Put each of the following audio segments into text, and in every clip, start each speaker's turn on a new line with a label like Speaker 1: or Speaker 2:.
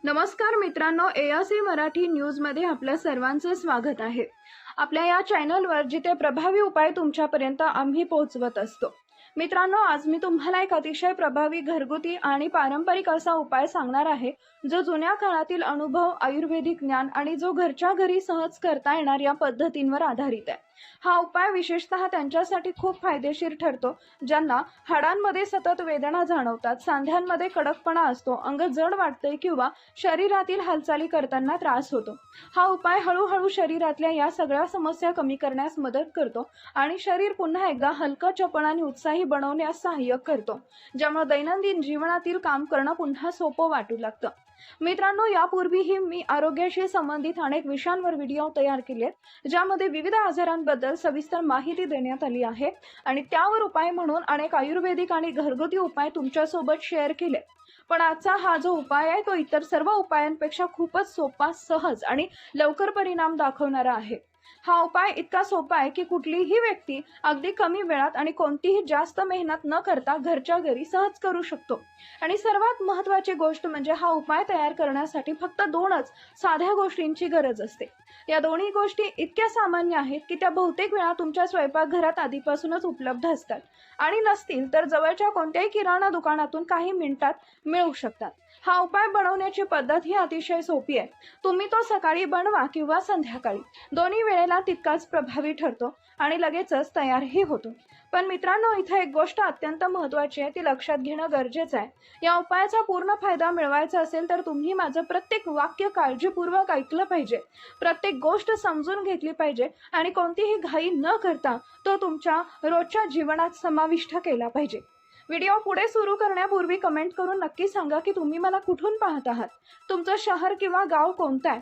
Speaker 1: नमस्कार मित्रांनो, एएससी मराठी न्यूजमध्ये आपल्या सर्वांचं स्वागत आहे। आपल्या या चॅनलवर जिथे प्रभावी उपाय तुमच्यापर्यंत आम्ही पोहोचवत असतो। मित्रांनो, आज मी तुम्हाला एक अतिशय प्रभावी घरगुती आणि पारंपरिक असा उपाय सांगणार आहे, जो जुन्या काळातील अनुभव, आयुर्वेदिक ज्ञान आणि जो घरच्या घरी सहज करता येणाऱ्या पद्धतींवर आधारित आहे। हा उपाय विशेषतः त्यांच्यासाठी खूप फायदेशीर ठरतो ज्यांना हाडांमध्ये सतत वेदना जाणवतात, सांध्यांमध्ये कडकपणा असतो, अंग जड वाटते किंवा शरीरातील हालचाली करताना त्रास होतो। हा उपाय हळूहळू शरीरातल्या या सगळ्या समस्या कमी करण्यास मदत करतो आणि शरीर पुन्हा एकदा हलकं, चपळ आणि उत्साही बनवण्यास सहाय्य करतो, ज्यामुळे दैनंदिन जीवनातील काम करणं पुन्हा सोपं वाटू लागतं। मित्रांनो, यापूर्वीही मी आरोग्याशी संबंधित अनेक विषयांवर व्हिडिओ तयार केले आहेत, ज्यामध्ये विविध आजारांबद्दल सविस्तर माहिती देण्यात आली आहे आणि त्यावर उपाय म्हणून अनेक आयुर्वेदिक आणि घरगुती उपाय तुमच्यासोबत शेअर केले। पण आजचा हा जो उपाय आहे तो इतर सर्व उपायांपेक्षा खूपच सोपा, सहज आणि लवकर परिणाम दाखवणारा आहे। हा उपाय इतका सोपा आहे की कुठलीही व्यक्ती अगदी कमी वेळात आणि कोणतीही जास्त मेहनत न करता घरच्या घरी सहज करू शकतो। आणि सर्वात महत्त्वाची गोष्ट म्हणजे हा उपाय तयार करण्यासाठी फक्त दोनच साध्या गोष्टींची गरज असते। या दोन्ही गोष्टी इतक्या सामान्य आहेत की त्या बहुतेक वेळा तुमच्या स्वयंपाकघरात आधीपासूनच उपलब्ध असतात आणि नसतील तर जवळच्या कोणत्याही किराणा दुकानातून काही मिनिटात मिळू शकतात। हा उपाय बनवण्याची पद्धत ही अतिशय सोपी आहे। तुम्ही तो सकाळी बनवा किंवा संध्याकाळी, दोन्ही वेळेला तितकाच प्रभावी ठरतो आणि लगेचच तयारही होतो। पण मित्रांनो, इथे एक गोष्ट अत्यंत महत्त्वाची आहे, ती लक्षात घेणं गरजेचं आहे। या उपायाचा पूर्ण फायदा मिळवायचा असेल तर तुम्ही माझं प्रत्येक वाक्य काळजीपूर्वक ऐकलं पाहिजे, प्रत्येक गोष्ट समजून घेतली पाहिजे आणि कोणतीही घाई न करता तो तुमच्या रोजच्या जीवनात समाविष्ट केला पाहिजे। व्हिडिओ पुढे सुरू करण्यापूर्वी कमेंट करून नक्की सांगा की तुम्ही मला कुठून पाहत आहात, तुमचं शहर किंवा गाव कोणतं आहे,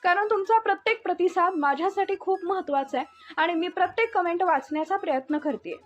Speaker 1: कारण तुमचा प्रत्येक प्रतिसाद माझ्यासाठी खूप महत्त्वाचा आहे आणि मी प्रत्येक कमेंट वाचण्याचा प्रयत्न करते।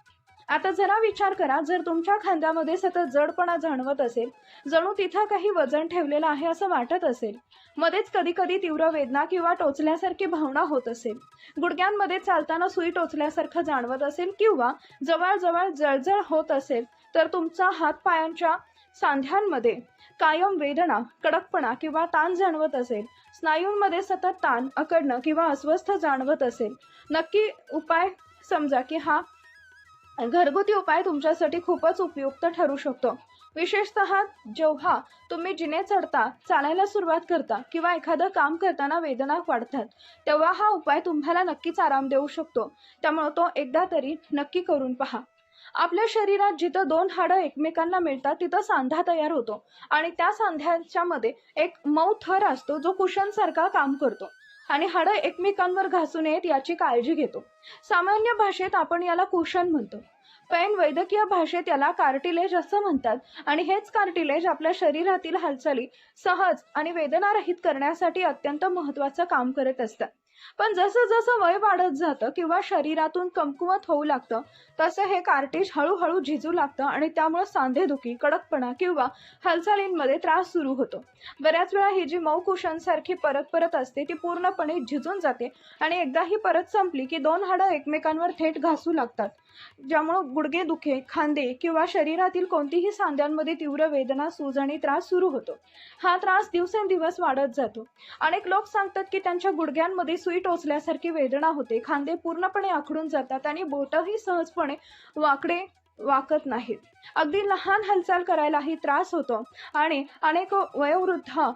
Speaker 1: आता जरा विचार करा, जर तुमच्या खांद्यामध्ये सतत जडपणा जाणवत असेल, जणू तिथं काही वजन ठेवलेलं आहे असं वाटत असेल, मध्येच कधी कधी तीव्र वेदना किंवा टोचल्यासारखी भावना होत असेल, गुडघ्यांमध्ये चालताना सुई टोचल्यासारखं जाणवत असेल किंवा जवळजवळ जळजळ होत असेल, तर तुमचा हात पायांच्या सांध्यांमध्ये कायम वेदना, कडकपणा किंवा ताण जाणवत असेल, स्नायूंमध्ये सतत ताण, अकडणं किंवा अस्वस्थ जाणवत असेल, नक्की उपाय समजा की हा घरगुती उपाय तुमच्यासाठी खूपच उपयुक्त ठरू शकतो। विशेषतः जेव्हा तुम्ही जिने चढता, चालायला सुरुवात करता किंवा एखादं काम करताना वेदना वाढतात, तेव्हा हा उपाय तुम्हाला नक्कीच आराम देऊ शकतो। त्यामुळे तो एकदा तरी नक्की करून पहा। आपल्या शरीरात जिथं दोन हाडं एकमेकांना मिळतात तिथं सांधा तयार होतो आणि त्या सांध्याच्या मध्ये एक मऊ थर असतो जो कुशन सारखा काम करतो आणि हाडं एकमेकांवर घासू नयेत याची काळजी घेतो। सामान्य भाषेत आपण याला कुशन म्हणतो, पण वैद्यकीय भाषेत याला कार्टिलेज असं म्हणतात आणि हेच कार्टिलेज आपल्या शरीरातील हालचाली सहज आणि वेदनारहित करण्यासाठी अत्यंत महत्त्वाचं काम करत असतात। पण जसं जसं वय वाढत जातं किंवा शरीरातून कमकुवत होऊ लागतं, तसं हे कार्टिलेज हळूहळू झिजू लागतं आणि त्यामुळे सांधेदुखी, कडकपणा किंवा हालचालींमध्ये त्रास सुरू होतो। बऱ्याच वेळा ही जी मऊ कुशन सारखी परत परत असते ती पूर्णपणे झिजून जाते आणि एकदा ही परत संपली की दोन हाडं एकमेकांवर थेट घासू लागतात, ज्यामुळे गुडघे दुखे, खांदे किंवा शरीरातील कोणतीही सांध्यांमध्ये तीव्र वेदना, सूज आणि त्रास सुरू होतो। हा त्रास दिवसेंदिवस वाढत जातो। अनेक लोक सांगतात की त्यांच्या गुडघ्यांमध्ये सुई टोचल्यासारखी वेदना होते, खांदे पूर्णपणे आखडून जातात आणि बोटही सहजपणे वाकत नाहीत। अगदी लहान हालचाल करायलाही त्रास होतो आणि अनेक वयोवृद्ध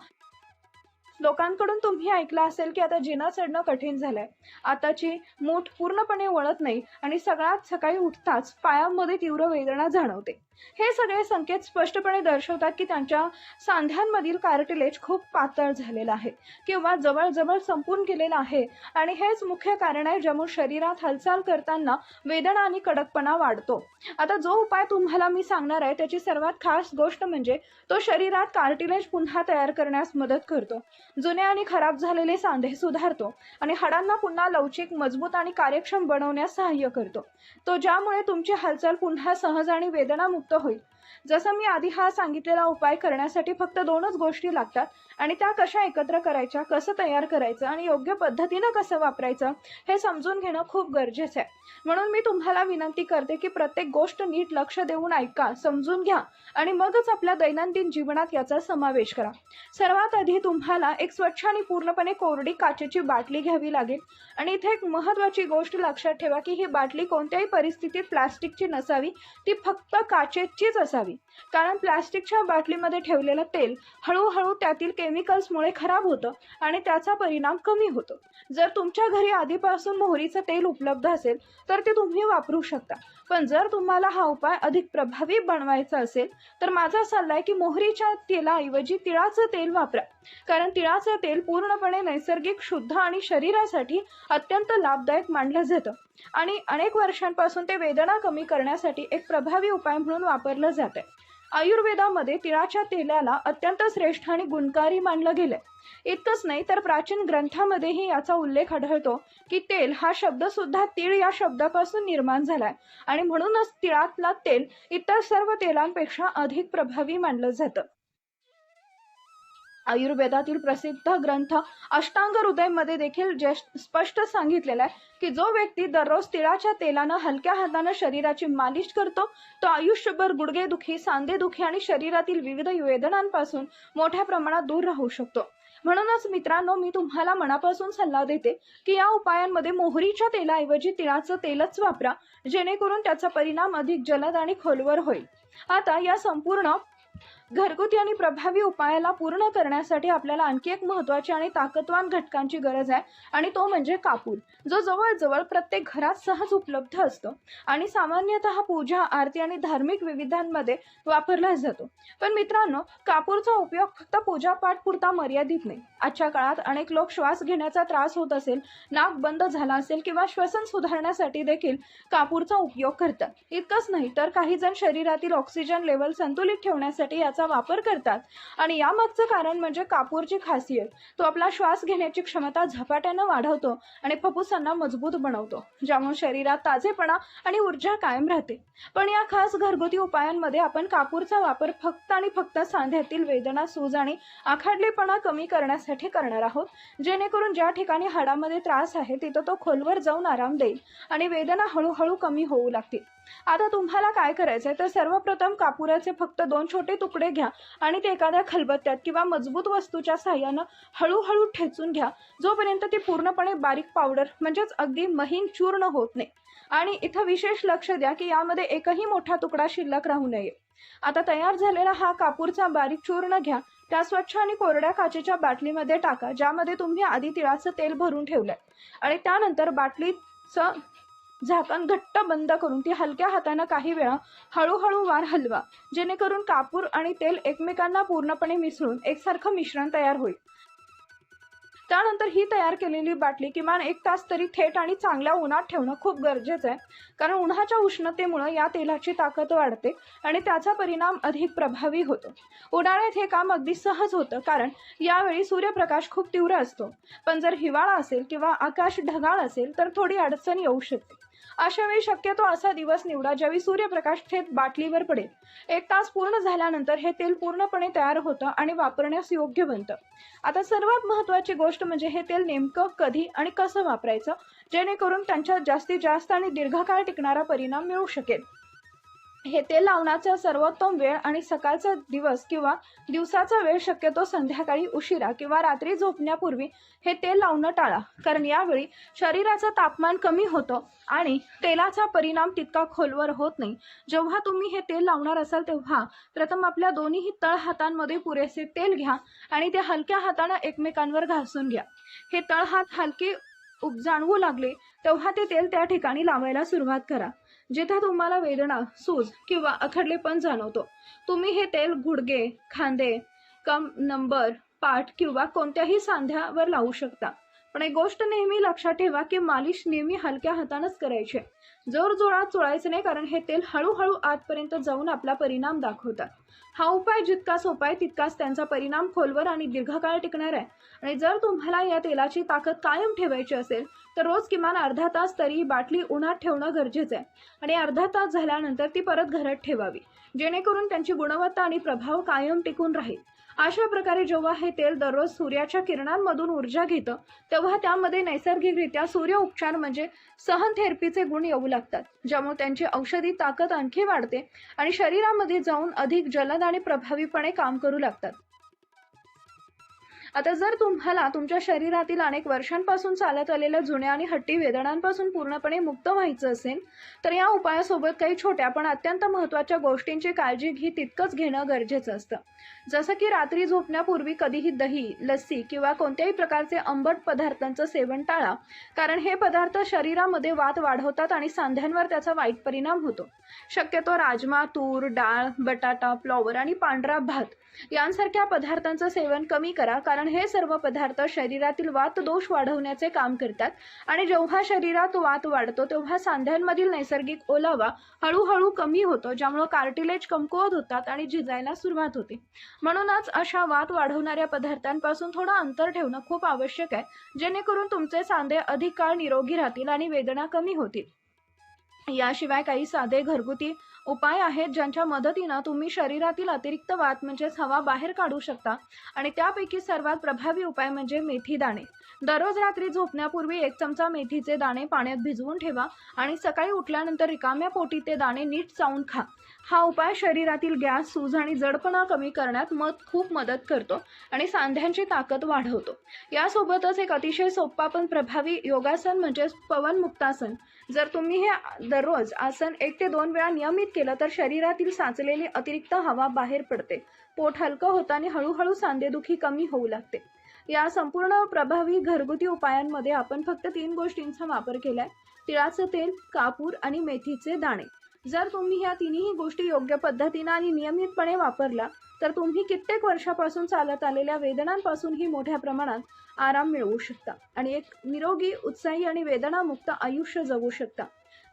Speaker 1: लोकांकडून तुम्ही ऐकलं असेल की आता जिना चढणं कठीण झालंय, आताची मूठ पूर्णपणे वळत नाही आणि सगळ्यात सकाळी उठताच पायांमध्ये तीव्र वेदना जाणवते। हे सगळे संकेत स्पष्टपणे दर्शवतात की त्यांच्या सांध्यांमधील कार्टिलेज खूप पातळ झालेलं आहे किंवा जवळजवळ संपून गेलेलं आहे आणि हेच मुख्य कारण आहे ज्यामुळे शरीरात हालचाल करताना वेदना आणि कडकपणा वाढतो। आता जो उपाय तुम्हाला मी सांगणार आहे त्याची सर्वात खास गोष्ट म्हणजे तो शरीरात कार्टिलेज पुन्हा तयार करण्यास मदत करतो, जुने आणि खराब झालेले सांधे सुधारतो आणि हाडांना पुन्हा लवचिक, मजबूत आणि कार्यक्षम बनवण्यास सहाय्य करतो। तो ज्यामुळे तुमची हालचाल पुन्हा सहज आणि वेदनामुक्त होईल। जसं मी आधी हा सांगितलेला उपाय करण्यासाठी फक्त 2च गोष्टी लागतात आणि त्या कशा एकत्र करायच्या, कसं तयार करायचं आणि योग्य पद्धतीनं कसं वापरायचं हे समजून घेणं खूप गरजेचं आहे. म्हणून मी तुम्हाला विनंती करते की प्रत्येक गोष्ट नीट लक्ष देऊन ऐका, समजून घ्या आणि मगच आपल्या दैनंदिन जीवनात याचा समावेश करा. सर्वात आधी तुम्हाला एक स्वच्छ आणि पूर्णपणे कोरडी काचेची बाटली घ्यावी लागेल आणि इथे एक महत्त्वाची गोष्ट लक्षात ठेवा की ही बाटली कोणत्याही परिस्थितीत प्लास्टिकची नसावी, ती फक्त काचेचीच असावी. कारण प्लास्टिकच्या बाटलीमध्ये ठेवलेलं तेल हळूहळू त्यातील केमिकल्समुळे खराब होतं आणि त्याचा परिणाम कमी होतो. जर तुमच्या घरी आधीपासून मोहरीचं तेल उपलब्ध असेल तर ते तुम्ही वापरू शकता. पण जर तुम्हाला हा उपाय अधिक प्रभावी बनवायचा असेल तर माझा सल्ला आहे की मोहरीच्या तेलाऐवजी तिळाचं तेल वापरा. कारण तिळाचं तेल पूर्णपणे नैसर्गिक, शुद्ध आणि शरीरासाठी अत्यंत लाभदायक मानलं जातं आणि अनेक वर्षांपासून ते वेदना कमी करण्यासाठी एक प्रभावी उपाय म्हणून वापरलं जातं. आयुर्वेदामध्ये तिळाच्या तेलाला अत्यंत श्रेष्ठ आणि गुणकारी मानलं गेलंय. इतकंच नाही तर प्राचीन ग्रंथांमध्येही याचा उल्लेख आढळतो की तेल हा शब्द सुद्धा तीळ या शब्दापासून निर्माण झालाय आणि म्हणूनच तिळातलं तेल इतर सर्व तेलांपेक्षा अधिक प्रभावी मानलं जातं. आयुर्वेदातील प्रसिद्ध ग्रंथ अष्टांग हृदयमध्ये देखील स्पष्ट सांगितलेलं आहे की जो व्यक्ती दररोज तिळाच्या तेलानं हलक्या हातानं शरीराची मालिश करतो तो आयुष्यभर गुडघेदुखी, सांधेदुखी आणि शरीरातील विविध वेदनांपासून मोठ्या प्रमाणात दूर राहू शकतो. म्हणूनच मित्रांनो, मी तुम्हाला मनापासून सल्ला देते की या उपायांमध्ये मोहरीच्या तेलाऐवजी तिळाचं तेलच वापरा, जेणेकरून त्याचा परिणाम अधिक जलद आणि खोलवर होईल. आता या संपूर्ण घरगुती आणि प्रभावी उपायाला पूर्ण करण्यासाठी आपल्याला आणखी एक महत्त्वाची आणि ताकदवान घटकांची गरज आहे आणि तो म्हणजे कापूर, जो जवळजवळ प्रत्येक घरात सहज उपलब्ध असतो आणि सामान्यतः पूजा, आरती आणि धार्मिक विविधांमध्ये वापरला जातो. पण मित्रांनो, कापूरचा उपयोग फक्त पूजापाठ पुरता मर्यादित नाही. आजच्या काळात अनेक लोक श्वास घेण्याचा त्रास होत असेल, नाक बंद झाला असेल किंवा श्वसन सुधारण्यासाठी देखील कापूरचा उपयोग करतात. इतकंच नाही तर काही जण शरीरातील ऑक्सिजन लेवल संतुलित ठेवण्यासाठी याचा वापर करतात आणि यामागचं कारण म्हणजे कापूरची खासियत. तो आपला श्वास घेण्याची क्षमता झपाट्यानं वाढवतो आणि फुफ्फुसांना मजबूत बनवतो, ज्यामुळे शरीरात ताजेपणा आणि ऊर्जा कायम राहते. पण या खास घरगुती उपायांमध्ये आपण कापूरचा वापर फक्त आणि फक्त सांध्यातील वेदना, सूज आणि आखडलेपणा कमी करण्यासाठी करणार आहोत, जेणेकरून ज्या ठिकाणी हाडामध्ये त्रास आहे तिथं तो खोलवर जाऊन आराम देईल आणि वेदना हळूहळू कमी होऊ लागतील. आता तुम्हाला काय करायचंय तर सर्वप्रथम कापुराचे फक्त 2 छोटे तुकडे घ्या आणि ते एखाद्या खलबत्त्यात किंवा मजबूत वस्तूच्या साहाय्यानं हळूहळू ठेचून घ्या, जोपर्यंत ती पूर्णपणे बारीक पावडर म्हणजेच अगदी महीन चूर्ण होत नाही. आणि इथं विशेष लक्ष द्या की यामध्ये एकही मोठा तुकडा शिल्लक राहू नये. आता तयार झालेला हा कापूरचा बारीक चूर्ण घ्या, त्या स्वच्छ आणि कोरड्या काचेच्या बाटलीमध्ये टाका, ज्यामध्ये तुम्ही आधी तिळाचं तेल भरून ठेवलंय आणि त्यानंतर बाटलीचं झाकण घट्ट बंद करून ती हलक्या हाताने काही वेळा हळूहळू वार हलवा, जेणेकरून कापूर आणि तेल एकमेकांना पूर्णपणे मिसळून एकसारखं मिश्रण तयार होईल. त्यानंतर ही तयार केलेली बाटली किमान 1 तास तरी थेट आणि चांगल्या उन्हात ठेवणं खूप गरजेचं आहे. कारण उन्हाच्या उष्णतेमुळे या तेलाची ताकद वाढते आणि त्याचा परिणाम अधिक प्रभावी होतो. उन्हाळ्यात हे काम अगदी सहज होतं, कारण यावेळी सूर्यप्रकाश खूप तीव्र असतो. पण जर हिवाळा असेल किंवा आकाश ढगाळ असेल तर थोडी अडचण येऊ शकते. अशा वेळी शक्यतो असा दिवस निवडा ज्यावेळी सूर्यप्रकाश थेट बाटलीवर पडेल. 1 तास पूर्ण झाल्यानंतर हे तेल पूर्णपणे तयार होतं आणि वापरण्यास योग्य बनतं. आता सर्वात महत्त्वाची गोष्ट म्हणजे हे तेल नेमकं कधी आणि कसं वापरायचं, जेणेकरून त्यांच्यात जास्तीत जास्त आणि दीर्घकाळ टिकणारा परिणाम मिळू शकेल. हे तेल लावण्याचा सर्वोत्तम वेळ आणि सकाळचा दिवस किंवा दिवसाचा वेळ, शक्यतो संध्याकाळी उशिरा किंवा रात्री झोपण्यापूर्वी हे तेल लावणं टाळा. कारण यावेळी शरीराचं तापमान कमी होतं आणि तेलाचा परिणाम तितका खोलवर होत नाही. जेव्हा तुम्ही हे तेल लावणार असाल तेव्हा प्रथम आपल्या दोन्ही तळहातांमध्ये पुरेसे तेल घ्या आणि ते हलक्या हाताने एकमेकांवर घासून घ्या. हे तळहात हलके जाणवू लागले तेव्हा ते तेल त्या ठिकाणी लावायला सुरुवात करा जिथे तुम्हाला वेदना, सूज किंवा आखडलेपण जाणवतो. तुम्ही हे तेल गुडघे, खांदे, कंबर, पाठ किंवा कोणत्याही सांध्यावर लावू शकता. पण एक गोष्ट नेहमी लक्षात ठेवा की मालिश नेहमी हलक्या हातानेच करायची. जोरजोरात चोळायचं नाही, कारण हे तेल हळूहळू आतपर्यंत जाऊन आपला परिणाम दाखवतात. हा उपाय जितका सोपा आहे तितकाच त्यांचा परिणाम खोलवर आणि दीर्घकाळ टिकणार आहे. आणि जर तुम्हाला या तेलाची ताकद कायम ठेवायची असेल तर रोज किमान अर्धा तास तरी बाटली उन्हात ठेवणं गरजेचं आहे. आणि अर्धा तास झाल्यानंतर ती परत घरात ठेवावी, जेणेकरून त्यांची गुणवत्ता आणि प्रभाव कायम टिकून राहील. अशा प्रकारे जेव्हा हे तेल दररोज सूर्याच्या किरणांमधून ऊर्जा घेतं, तेव्हा त्यामध्ये नैसर्गिकरित्या सूर्य उपचार म्हणजे सहन थेरपीचे गुण येऊ लागतात, ज्यामुळे त्यांची औषधी ताकद आणखी वाढते आणि शरीरामध्ये जाऊन अधिक जलद आणि प्रभावीपणे काम करू लागतात. आता जर तुम्हाला तुमच्या शरीरातील अनेक वर्षांपासून चालत आलेल्या जुन्या आणि हट्टी वेदनांपासून पूर्णपणे मुक्त व्हायचं असेल, तर या उपायासोबत काही छोट्या पण अत्यंत महत्त्वाच्या गोष्टींची काळजी तितकंच घेणं गरजेचं असतं. जसं की रात्री झोपण्यापूर्वी कधीही दही, लस्सी किंवा कोणत्याही प्रकारचे आंबट पदार्थांचं सेवन टाळा, कारण हे पदार्थ शरीरामध्ये वात वाढवतात आणि सांध्यांवर त्याचा वाईट परिणाम होतो. शक्यतो राजमा, तूर डाळ, बटाटा, फ्लॉवर आणि पांढरा भात यांसारख्या पदार्थांचं सेवन कमी करा, कारण हे सर्व पदार्थ शरीरातील वात दोष वाढवण्याचे काम करतात आणि जेव्हा शरीरात वात वाढतो तेव्हा सांध्यांमधील नैसर्गिक ओलावा हळूहळू कमी होतो, ज्यामुळे कार्टिलेज कमकुवत होतात आणि झिजायला सुरुवात होते. म्हणूनच अशा वात वाढवणाऱ्या पदार्थांपासून थोडं अंतर ठेवणं खूप आवश्यक आहे, जेणेकरून तुमचे सांधे अधिक काळ निरोगी राहतील आणि वेदना कमी होतील. याशिवाय काही साधे घरगुती उपाय आहेत ज्यांच्या मदतीनं तुम्ही शरीरातील अतिरिक्त वात म्हणजेच हवा बाहेर काढू शकता. आणि त्यापैकी सर्वात प्रभावी उपाय म्हणजे मेथी दाणे. दररोज रात्री झोपण्यापूर्वी 1 चमचा मेथीचे दाणे पाण्यात भिजवून ठेवा आणि सकाळी उठल्यानंतर रिकाम्या पोटी ते दाणे नीट चावून खा. हा उपाय शरीरातील गॅस, सूज आणि जडपणा कमी करण्यात खूप मदत करतो आणि सांध्यांची ताकद वाढवतो. यासोबतच एक अतिशय सोपा पण प्रभावी योगासन म्हणजे पवन मुक्तासन. जर तुम्ही हे दररोज आसन 1 ते 2 वेळा नियमित केलं तर शरीरातील साचलेली अतिरिक्त हवा बाहेर पडते, पोट हलकं होतं आणि हळूहळू सांधेदुखी कमी होऊ लागते. या संपूर्ण प्रभावी घरगुती उपायांमध्ये आपण फक्त 3 गोष्टींचा वापर केलाय: तिळाचं तेल, कापूर आणि मेथीचे दाणे. जर तुम्ही या तिन्ही गोष्टी योग्य पद्धतीने आणि नियमितपणे वापरला तर तुम्ही कित्येक वर्षापासून चालत आलेल्या वेदनांपासूनही मोठ्या प्रमाणात आराम मिळवू शकता आणि एक निरोगी, उत्साही आणि वेदनामुक्त आयुष्य जगू शकता.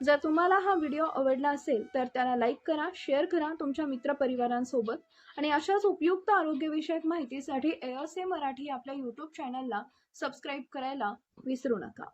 Speaker 1: जर तुम्हाला हा व्हिडिओ आवडला असेल तर त्याला लाईक करा, शेअर करा तुमच्या मित्रपरिवारांसोबत आणि अशाच उपयुक्त आरोग्यविषयक माहितीसाठी ASA मराठी आपल्या YouTube चॅनलला सबस्क्राईब करायला विसरू नका.